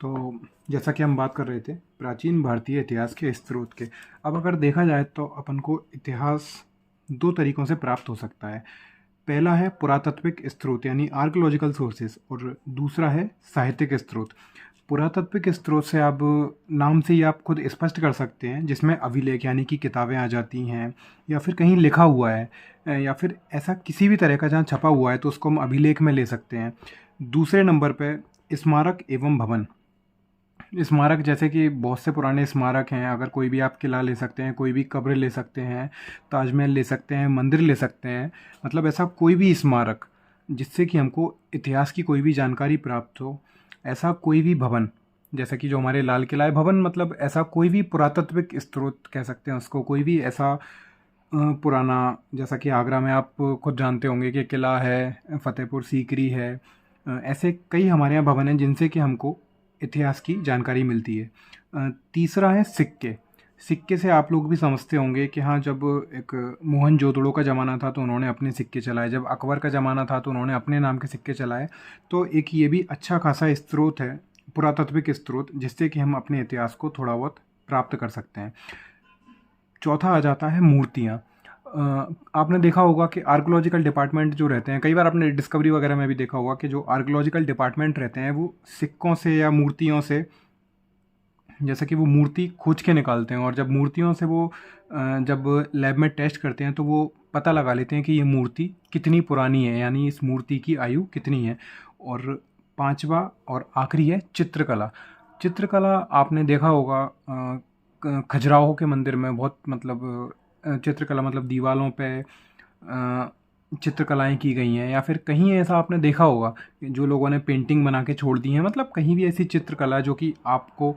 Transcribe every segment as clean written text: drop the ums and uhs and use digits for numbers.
तो जैसा कि हम बात कर रहे थे प्राचीन भारतीय इतिहास के स्रोत के। अब अगर देखा जाए तो अपन को इतिहास दो तरीकों से प्राप्त हो सकता है। पहला है पुरातात्विक स्रोत यानी आर्कियोलॉजिकल सोर्सेज, और दूसरा है साहित्यिक स्रोत। पुरातात्विक स्रोत से आप नाम से ही आप खुद स्पष्ट कर सकते हैं, जिसमें अभिलेख यानी कि किताबें आ जाती हैं, या फिर कहीं लिखा हुआ है, या फिर ऐसा किसी भी तरह का जहाँ छपा हुआ है तो उसको हम अभिलेख में ले सकते हैं। दूसरे नंबर पे स्मारक एवं भवन। स्मारक जैसे कि बहुत से पुराने स्मारक हैं, अगर कोई भी आप किला ले सकते हैं, कोई भी कब्र ले सकते हैं, ताजमहल ले सकते हैं, मंदिर ले सकते हैं, मतलब ऐसा कोई भी स्मारक जिससे कि हमको इतिहास की कोई भी जानकारी प्राप्त हो। ऐसा कोई भी भवन, जैसा कि जो हमारे लाल किला है भवन, मतलब ऐसा कोई भी पुरातात्विक स्रोत कह सकते हैं उसको, कोई भी ऐसा पुराना, जैसा कि आगरा में आप खुद जानते होंगे कि किला है, फतेहपुर सीकरी है, ऐसे कई हमारे यहाँ भवन हैं जिनसे कि हमको इतिहास की जानकारी मिलती है। तीसरा है सिक्के। सिक्के से आप लोग भी समझते होंगे कि हाँ, जब एक मोहनजोदड़ो का ज़माना था तो उन्होंने अपने सिक्के चलाए, जब अकबर का ज़माना था तो उन्होंने अपने नाम के सिक्के चलाए। तो एक ये भी अच्छा खासा स्रोत है, पुरातात्विक स्रोत, जिससे कि हम अपने इतिहास को थोड़ा बहुत प्राप्त कर सकते हैं। चौथा आ जाता है मूर्तियाँ। आपने देखा होगा कि आर्कियोलॉजिकल डिपार्टमेंट जो रहते हैं, कई बार आपने डिस्कवरी वगैरह में भी देखा होगा कि जो आर्कियोलॉजिकल डिपार्टमेंट रहते हैं वो सिक्कों से या मूर्तियों से, जैसे कि वो मूर्ति खोज के निकालते हैं, और जब मूर्तियों से वो जब लैब में टेस्ट करते हैं तो वो पता लगा लेते हैं कि ये मूर्ति कितनी पुरानी है, यानी इस मूर्ति की आयु कितनी है। और पांचवा और आखिरी है चित्रकला। चित्रकला आपने देखा होगा खजुराहो के मंदिर में बहुत, मतलब चित्रकला मतलब दीवारों पे चित्रकलाएं की गई हैं, या फिर कहीं ऐसा आपने देखा होगा कि जो लोगों ने पेंटिंग बना के छोड़ दी हैं, मतलब कहीं भी ऐसी चित्रकला जो कि आपको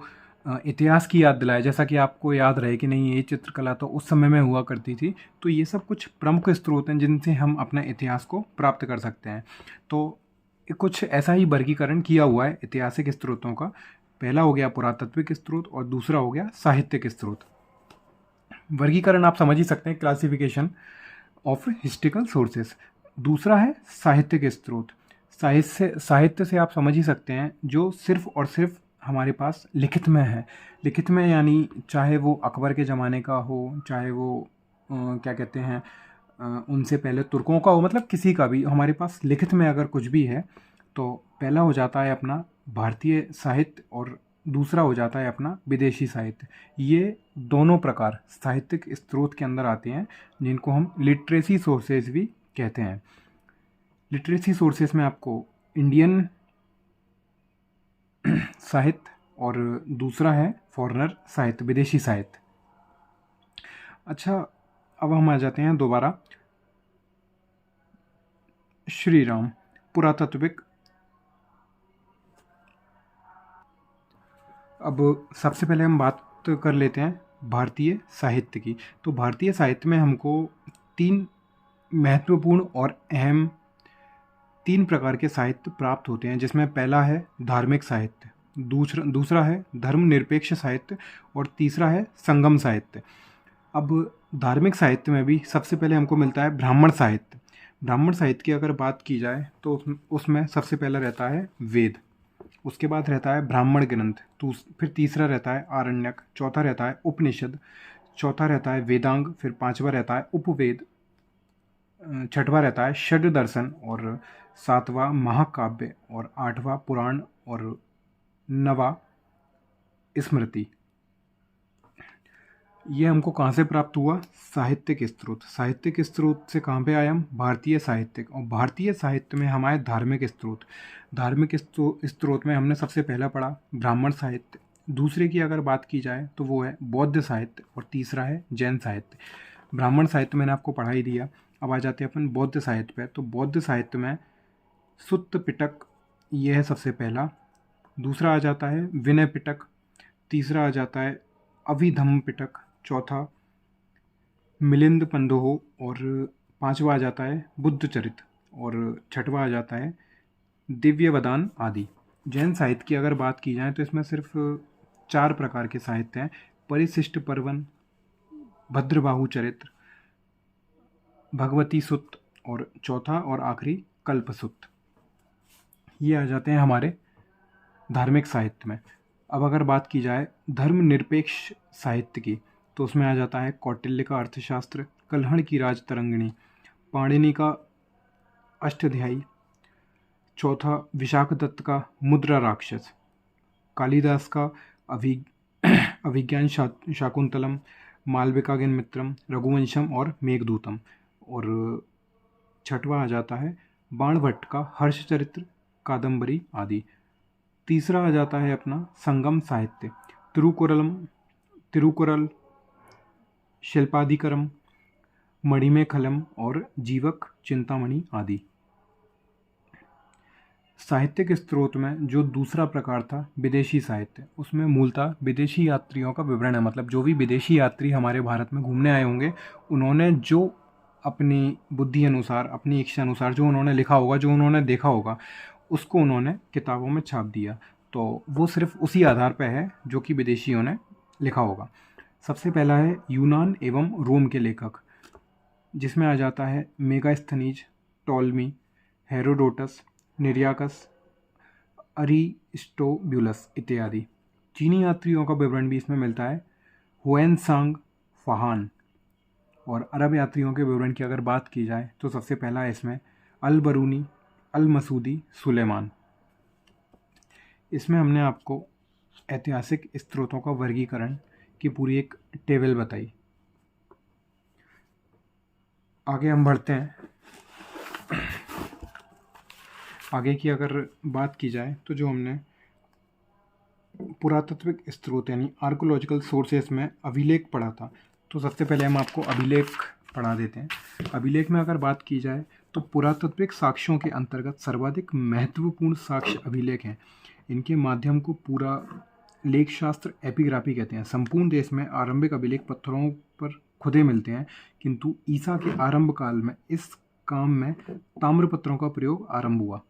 इतिहास की याद दिलाए, जैसा कि आपको याद रहे कि नहीं ये चित्रकला तो उस समय में हुआ करती थी। तो ये सब कुछ प्रमुख स्रोत हैं जिनसे हम अपने इतिहास को प्राप्त कर सकते हैं। तो कुछ ऐसा ही वर्गीकरण किया हुआ है ऐतिहासिक स्रोतों का। पहला हो गया पुरातात्विक स्रोत और दूसरा हो गया साहित्यिक स्रोत। वर्गीकरण आप समझ ही सकते हैं, क्लासिफिकेशन ऑफ हिस्ट्रिकल सोर्सेस। दूसरा है साहित्यिक स्रोत। साहित्य से आप समझ ही सकते हैं जो सिर्फ और सिर्फ हमारे पास लिखित में है। लिखित में यानी चाहे वो अकबर के ज़माने का हो, चाहे वो क्या कहते हैं उनसे पहले तुर्कों का हो, मतलब किसी का भी हमारे पास लिखित में अगर कुछ भी है तो पहला हो जाता है अपना भारतीय साहित्य, और दूसरा हो जाता है अपना विदेशी साहित्य। ये दोनों प्रकार साहित्यिक स्रोत के अंदर आते हैं, जिनको हम लिटरेसी सोर्सेज भी कहते हैं। लिटरेसी सोर्सेज में आपको इंडियन साहित्य और दूसरा है फॉरेनर साहित्य, विदेशी साहित्य। अच्छा, अब हम आ जाते हैं दोबारा श्री राम, पुरातात्विक। अब सबसे पहले हम बात कर लेते हैं भारतीय साहित्य की। तो भारतीय साहित्य में हमको तीन महत्वपूर्ण और अहम तीन प्रकार के साहित्य प्राप्त होते हैं, जिसमें पहला है धार्मिक साहित्य, दूसरा है धर्मनिरपेक्ष साहित्य, और तीसरा है संगम साहित्य। अब धार्मिक साहित्य में भी सबसे पहले हमको मिलता है ब्राह्मण साहित्य। ब्राह्मण साहित्य की अगर बात की जाए तो उसमें सबसे पहला रहता है वेद, उसके बाद रहता है ब्राह्मण ग्रंथ, फिर तीसरा रहता है आरण्यक, चौथा रहता है उपनिषद, चौथा रहता है वेदांग, फिर पांचवा रहता है उपवेद, छठवां रहता है षड दर्शन, और सातवां महाकाव्य, और आठवां पुराण, और नवा स्मृति। ये हमको कहाँ से प्राप्त हुआ? साहित्यिक स्रोत। साहित्यिक स्रोत से कहाँ पे आए हम? भारतीय साहित्यिक। और भारतीय साहित्य में हम आए धार्मिक स्रोत। धार्मिक स्रोत में हमने सबसे पहला पढ़ा ब्राह्मण साहित्य, दूसरे की अगर बात की जाए तो वो है बौद्ध साहित्य, और तीसरा है जैन साहित्य। ब्राह्मण साहित्य मैंने आपको पढ़ा ही दिया। अब आ जाते हैं अपन बौद्ध साहित्य पे। तो बौद्ध साहित्य में सुत्त पिटक, ये है सबसे पहला। दूसरा आ जाता है विनय पिटक, तीसरा आ जाता है अभिधम्म पिटक, चौथा मिलिंद पंदोह, और पांचवा आ जाता है बुद्ध चरित, और छठवा आ जाता है दिव्यवदान आदि। जैन साहित्य की अगर बात की जाए तो इसमें सिर्फ चार प्रकार के साहित्य हैं: परिशिष्ट पर्वन, भद्रबाहु चरित्र, भगवती सुत्त, और चौथा और आखिरी कल्पसुत्त। ये आ जाते हैं हमारे धार्मिक साहित्य में। अब अगर बात की जाए धर्मनिरपेक्ष साहित्य की, तो उसमें आ जाता है कौटिल्य का अर्थशास्त्र, कल्हण की राजतरंगिणी, पाणिनि का अष्टाध्यायी, चौथा विशाखदत्त का मुद्रा राक्षस, कालिदास का अभि अभिज्ञान शाकुंतलम, मालविकाग्नि मित्रम, रघुवंशम और मेघदूतम। और छठवां आ जाता है बाणभट्ट का हर्षचरित्र, कादंबरी आदि। तीसरा आ जाता है अपना संगम साहित्य, तिरुकुरल, शिल्पाधिकरम, मणिमेखलम और जीवक चिंतामणि आदि। साहित्यिक स्रोत में जो दूसरा प्रकार था विदेशी साहित्य, उसमें मूलतः विदेशी यात्रियों का विवरण है, मतलब जो भी विदेशी यात्री हमारे भारत में घूमने आए होंगे, उन्होंने जो अपनी बुद्धि अनुसार, अपनी इच्छा अनुसार जो उन्होंने लिखा होगा, जो उन्होंने देखा होगा, उसको उन्होंने किताबों में छाप दिया। तो वो सिर्फ उसी आधार पर है जो कि विदेशियों ने लिखा होगा। सबसे पहला है यूनान एवं रोम के लेखक, जिसमें आ जाता है मेगास्थनीज, टॉलमी, हेरोडोटस, निरियाकस, अरिस्टोब्यूलस इत्यादि। चीनी यात्रियों का विवरण भी इसमें मिलता है, हुएनसांग, फहान। और अरब यात्रियों के विवरण की अगर बात की जाए तो सबसे पहला है इसमें अल बरूनी, अल मसूदी, सुलेमान। इसमें हमने आपको ऐतिहासिक स्रोतों का वर्गीकरण की पूरी एक टेबल बताई। आगे हम बढ़ते हैं। आगे की अगर बात की जाए तो जो हमने पुरातात्विक स्रोत यानी आर्कोलॉजिकल सोर्सेस में अभिलेख पढ़ा था, तो सबसे पहले हम आपको अभिलेख पढ़ा देते हैं। अभिलेख में अगर बात की जाए तो पुरातात्विक साक्ष्यों के अंतर्गत सर्वाधिक महत्वपूर्ण साक्ष्य अभिलेख हैं। इनके माध्यम को पूरा लेख शास्त्र एपिग्राफी कहते हैं। संपूर्ण देश में आरंभिक अभिलेख पत्थरों पर खुदे मिलते हैं, किंतु ईसा के आरंभ काल में इस काम में ताम्रपत्रों का प्रयोग आरंभ हुआ।